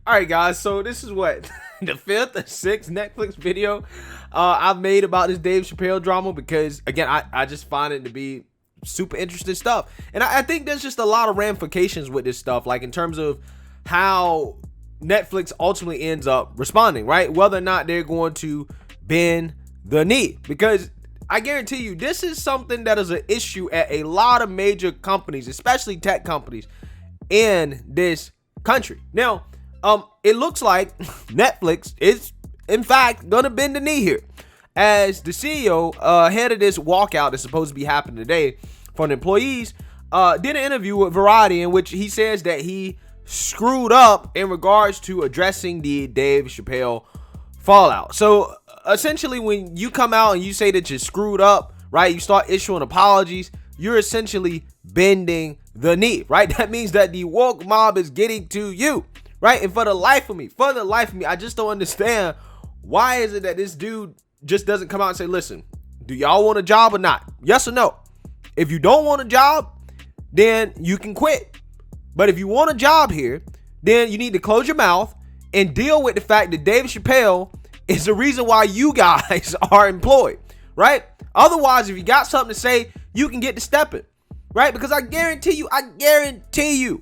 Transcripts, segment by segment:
All right, guys. So this is what the fifth or sixth Netflix video I've made about this Dave Chappelle drama because, again, I just find it to be super interesting stuff. And I think there's just a lot of ramifications with this stuff, like in terms of how Netflix ultimately ends up responding, right? Whether or not they're going to bend the knee. Because I guarantee you, this is something that is an issue at a lot of major companies, especially tech companies in this country. Now, it looks like Netflix is, in fact, gonna bend the knee here, as the CEO, head of this walkout that's supposed to be happening today from the employees, did an interview with Variety in which he says that he screwed up in regards to addressing the Dave Chappelle fallout. So essentially, when you come out and you say that you screwed up, right, you start issuing apologies, you're essentially bending the knee, right? That means that the woke mob is getting to you, right? And for the life of me, I just don't understand, why is it that this dude just doesn't come out and say, listen, do y'all want a job or not? Yes or no? If you don't want a job, then you can quit. But if you want a job here, then you need to close your mouth and deal with the fact that Dave Chappelle is the reason why you guys are employed, right? Otherwise, if you got something to say, you can get to stepping, right? Because I guarantee you,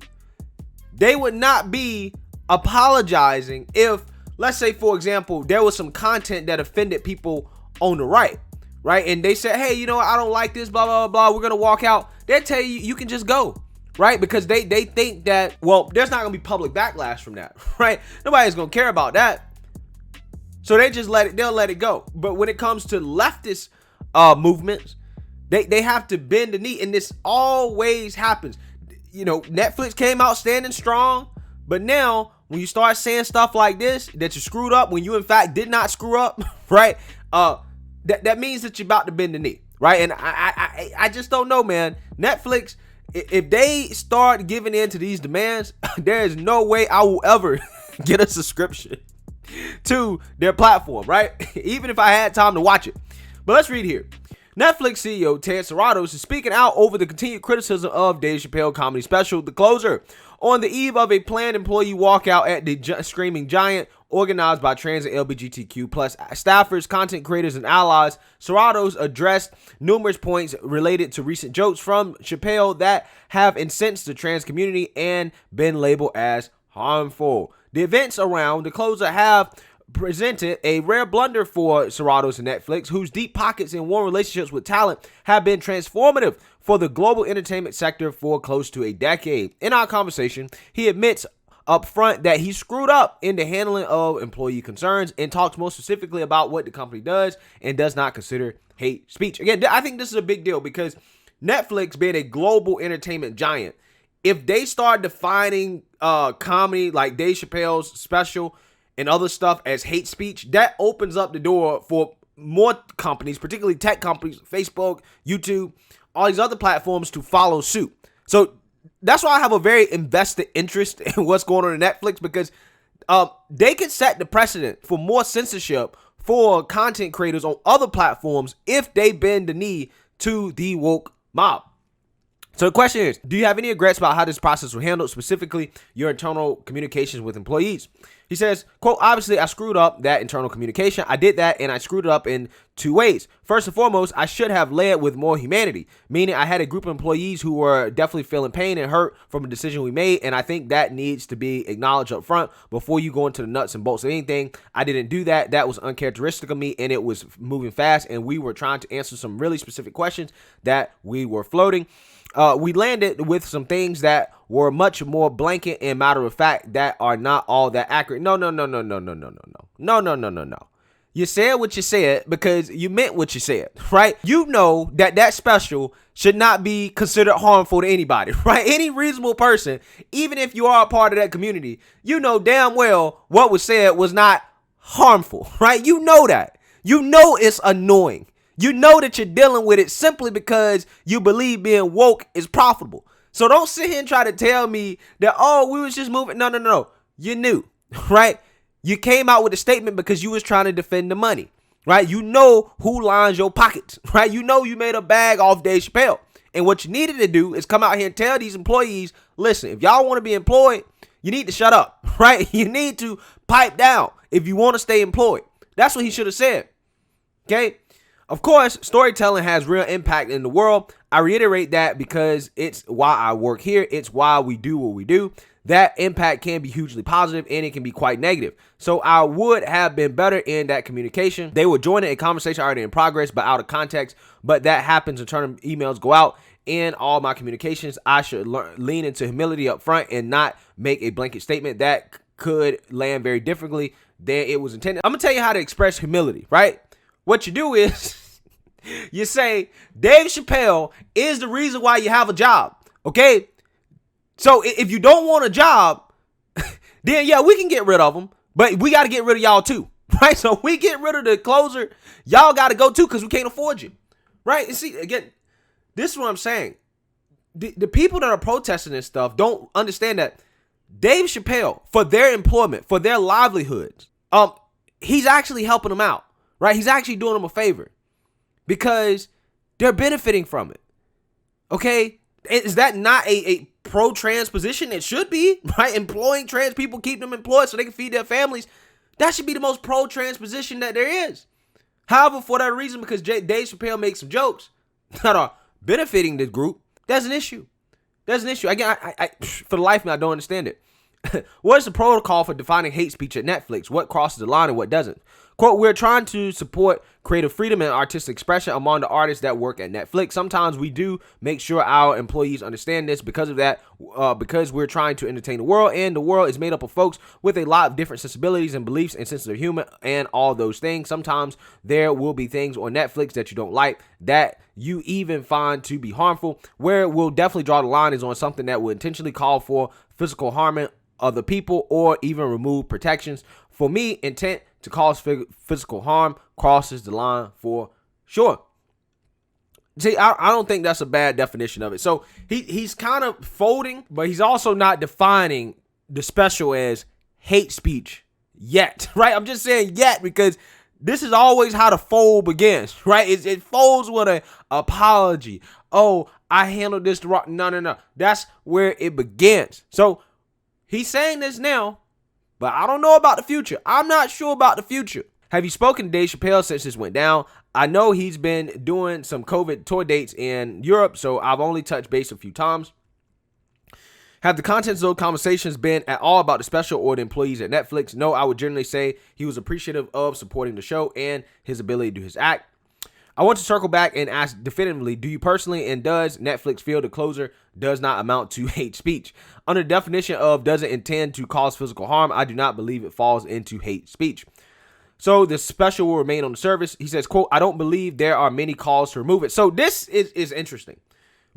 they would not be apologizing if, let's say, for example, there was some content that offended people on the right, and they said, hey, you know what, I don't like this, blah, blah, blah, we're gonna walk out. They'll tell you, you can just go, right? Because they think that, well, there's not gonna be public backlash from that, right? Nobody's gonna care about that. So they'll let it go. But when it comes to leftist movements, they have to bend the knee, and this always happens. You know, Netflix came out standing strong, but now when you start saying stuff like this, that you screwed up when you in fact did not screw up, right? That means that you're about to bend the knee, right? And I just don't know, man. Netflix, if they start giving in to these demands, there is no way I will ever get a subscription to their platform, right? Even if I had time to watch it. But let's read here. Netflix CEO Ted Sarandos is speaking out over the continued criticism of Dave Chappelle comedy special, The Closer, on the eve of a planned employee walkout at the Screaming Giant, organized by trans and LGBTQ plus staffers, content creators, and allies. Sarandos addressed numerous points related to recent jokes from Chappelle that have incensed the trans community and been labeled as harmful. The events around The Closer have presented a rare blunder for Sarandos and Netflix, whose deep pockets and warm relationships with talent have been transformative for the global entertainment sector for close to a decade. In our conversation, he admits up front that he screwed up in the handling of employee concerns and talks more specifically about what the company does and does not consider hate speech. Again, I think this is a big deal because Netflix, being a global entertainment giant, if they start defining comedy like Dave Chappelle's special and other stuff as hate speech, that opens up the door for more companies, particularly tech companies, Facebook, YouTube, all these other platforms, to follow suit. So that's why I have a very invested interest in what's going on in Netflix, because they can set the precedent for more censorship for content creators on other platforms if they bend the knee to the woke mob. So the question is, do you have any regrets about how this process was handled, specifically your internal communications with employees? He says, quote, obviously I screwed up that internal communication. I did that, and I screwed it up in two ways. First and foremost, I should have led with more humanity, meaning I had a group of employees who were definitely feeling pain and hurt from a decision we made, and I think that needs to be acknowledged up front before you go into the nuts and bolts of anything. I didn't do that. That was uncharacteristic of me, and it was moving fast, and we were trying to answer some really specific questions that we were floating. We landed with some things that were much more blanket and matter of fact that are not all that accurate. No. You said what you said because you meant what you said, right? You know that special should not be considered harmful to anybody, right? Any reasonable person, even if you are a part of that community, you know damn well what was said was not harmful, right? You know that. You know it's annoying. You know that you're dealing with it simply because you believe being woke is profitable. So don't sit here and try to tell me that, oh, we was just moving. No. You knew, right? You came out with a statement because you was trying to defend the money, right? You know who lines your pockets, right? You know you made a bag off Dave Chappelle. And what you needed to do is come out here and tell these employees, listen, if y'all want to be employed, you need to shut up, right? You need to pipe down if you want to stay employed. That's what he should have said. Okay? Of course, storytelling has real impact in the world. I reiterate that because it's why I work here. It's why we do what we do. That impact can be hugely positive and it can be quite negative. So I would have been better in that communication. They were joining a conversation already in progress, but out of context. But that happens in turn, emails go out. In all my communications, I should lean into humility up front and not make a blanket statement that could land very differently than it was intended. I'm going to tell you how to express humility, right? What you do is you say, Dave Chappelle is the reason why you have a job, okay? So if you don't want a job, then yeah, we can get rid of them, but we got to get rid of y'all too, right? So we get rid of the closer, y'all got to go too because we can't afford you, right? And see, again, this is what I'm saying. The people that are protesting this stuff don't understand that Dave Chappelle, for their employment, for their livelihoods, he's actually helping them out, right? He's actually doing them a favor because they're benefiting from it, okay? Is that not a pro-trans position? It should be, right? Employing trans people, keep them employed so they can feed their families. That should be the most pro-trans position that there is. However, for that reason, because Dave Chappelle makes some jokes that are benefiting the group, there's an issue. There's an issue. Again, I for the life of me, I don't understand it. What is the protocol for defining hate speech at Netflix? What crosses the line and what doesn't? Quote, we're trying to support creative freedom and artistic expression among the artists that work at Netflix. Sometimes we do make sure our employees understand this because of that, because we're trying to entertain the world, and the world is made up of folks with a lot of different sensibilities and beliefs and senses of humor and all those things. Sometimes there will be things on Netflix that you don't like that you even find to be harmful. Where we'll definitely draw the line is on something that will intentionally call for physical harm other people or even remove protections. For me, intent to cause physical harm crosses the line for sure. See, I don't think that's a bad definition of it. So he's kind of folding, but he's also not defining the special as hate speech yet, right? I'm just saying yet because this is always how the fold begins, right? It folds with an apology. Oh, I handled this the wrong. No. That's where it begins. So he's saying this now, but I don't know about the future. I'm not sure about the future. Have you spoken to Dave Chappelle since this went down? I know he's been doing some COVID tour dates in Europe, so I've only touched base a few times. Have the contents of those conversations been at all about the special or the employees at Netflix? No, I would generally say he was appreciative of supporting the show and his ability to do his act. I want to circle back and ask definitively, do you personally and does Netflix feel the closer does not amount to hate speech? Under the definition of doesn't intend to cause physical harm, I do not believe it falls into hate speech. So the special will remain on the service. He says, quote, I don't believe there are many calls to remove it. So this is interesting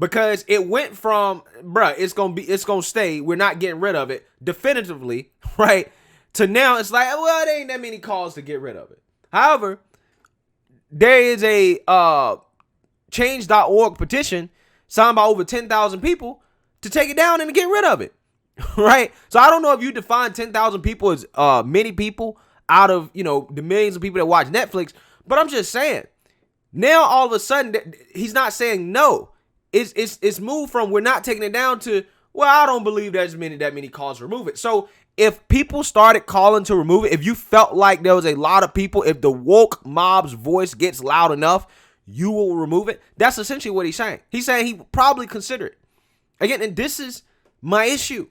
because it went from, it's going to stay. We're not getting rid of it definitively, right? To now it's like, well, there ain't that many calls to get rid of it. However, there is a change.org petition signed by over 10,000 people to take it down and to get rid of it, right? So I don't know if you define 10,000 people as many people out of, the millions of people that watch Netflix, but I'm just saying, now all of a sudden, he's not saying no. It's moved from we're not taking it down to, well, I don't believe there's that many calls to remove it. So if people started calling to remove it, if you felt like there was a lot of people, if the woke mob's voice gets loud enough, you will remove it. That's essentially what he's saying. He's saying he probably consider it. Again, and this is my issue,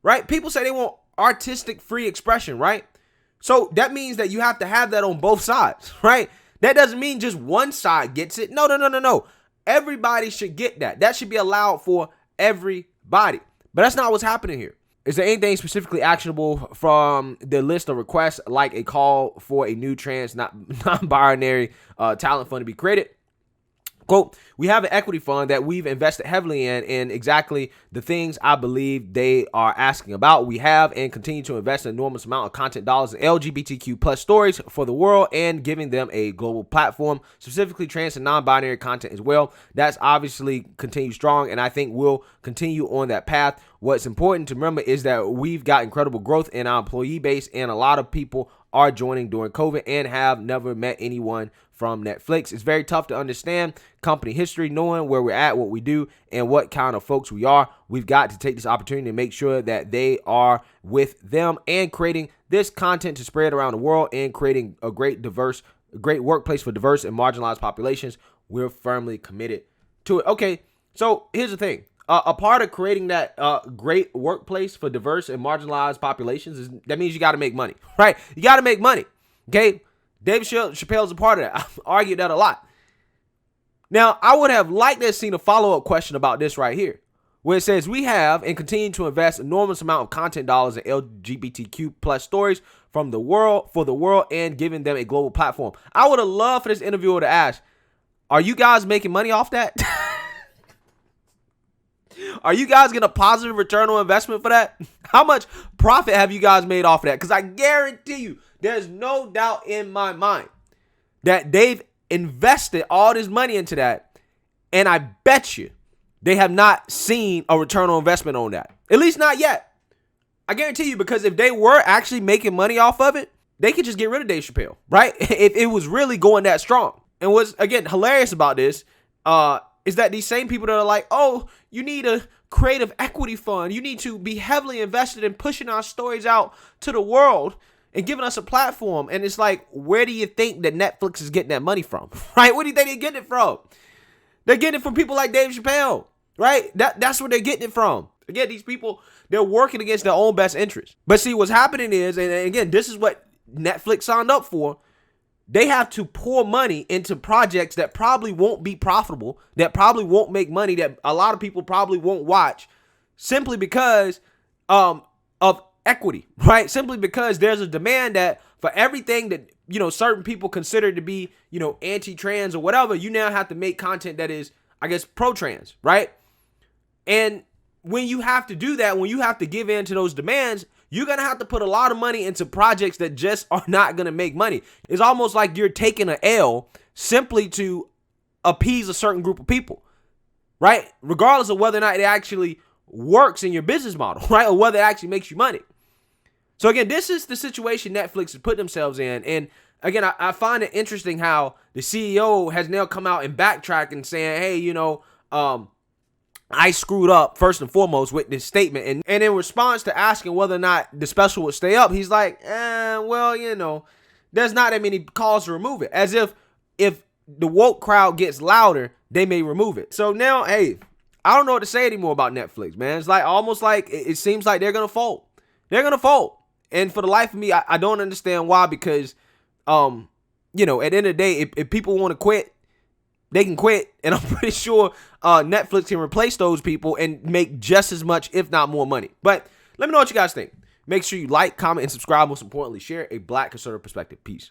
right? People say they want artistic free expression, right? So that means that you have to have that on both sides, right? That doesn't mean just one side gets it. No. Everybody should get that. That should be allowed for everybody. But that's not what's happening here. Is there anything specifically actionable from the list of requests, like a call for a new trans, non-binary talent fund to be created? Quote, we have an equity fund that we've invested heavily in exactly the things I believe they are asking about. We have and continue to invest an enormous amount of content dollars in LGBTQ plus stories for the world and giving them a global platform, specifically trans and non-binary content as well. That's obviously continued strong, and I think we'll continue on that path. what's important to remember is that we've got incredible growth in our employee base, and a lot of people are joining during COVID and have never met anyone from Netflix. It's very tough to understand company history, knowing where we're at, what we do, and what kind of folks we are. We've got to take this opportunity to make sure that they are with them and creating this content to spread around the world and creating a great workplace for diverse and marginalized populations. We're firmly committed to it. Okay, so here's the thing. A part of creating that great workplace for diverse and marginalized populations is that means you got to make money, right? You got to make money, okay? Dave Chappelle's a part of that. I've argued that a lot. Now, I would have liked to have seen a follow-up question about this right here, where it says, we have and continue to invest enormous amount of content dollars in LGBTQ plus stories for the world and giving them a global platform. I would have loved for this interviewer to ask, are you guys making money off that? Are you guys getting a positive return on investment for that? How much profit have you guys made off of that? Because I guarantee you, there's no doubt in my mind that they've invested all this money into that, and I bet you they have not seen a return on investment on that. At least not yet. I guarantee you, because if they were actually making money off of it, they could just get rid of Dave Chappelle, right? If it was really going that strong. And what's, again, hilarious about this is that these same people that are like, oh, you need a creative equity fund. You need to be heavily invested in pushing our stories out to the world and giving us a platform. And it's like, where do you think that Netflix is getting that money from, right? Where do you think they're getting it from? They're getting it from people like Dave Chappelle, right? That's where they're getting it from. Again, these people, they're working against their own best interest. But see, what's happening is, and again, this is what Netflix signed up for. They have to pour money into projects that probably won't be profitable, that probably won't make money, that a lot of people probably won't watch, simply because of equity, right? Simply because there's a demand that for everything that, you know, certain people consider to be, you know, anti-trans or whatever, you now have to make content that is, I guess, pro-trans, right? And when you have to do that, when you have to give in to those demands, you're going to have to put a lot of money into projects that just are not going to make money. It's almost like you're taking an L simply to appease a certain group of people, right? Regardless of whether or not it actually works in your business model, right? Or whether it actually makes you money. So again, this is the situation Netflix has put themselves in. And again, I find it interesting how the CEO has now come out and backtracking saying, hey, you know, I screwed up first and foremost with this statement. And in response to asking whether or not the special would stay up, he's like, well, you know, there's not that many calls to remove it. As if the woke crowd gets louder, they may remove it. So now, hey, I don't know what to say anymore about Netflix, man. It's like almost like it seems like they're going to fold. They're going to fold. And for the life of me, I don't understand why, because, you know, at the end of the day, if people want to quit, they can quit, and I'm pretty sure Netflix can replace those people and make just as much, if not more money. But let me know what you guys think. Make sure you like, comment, and subscribe. Most importantly, share a Black conservative perspective. Peace.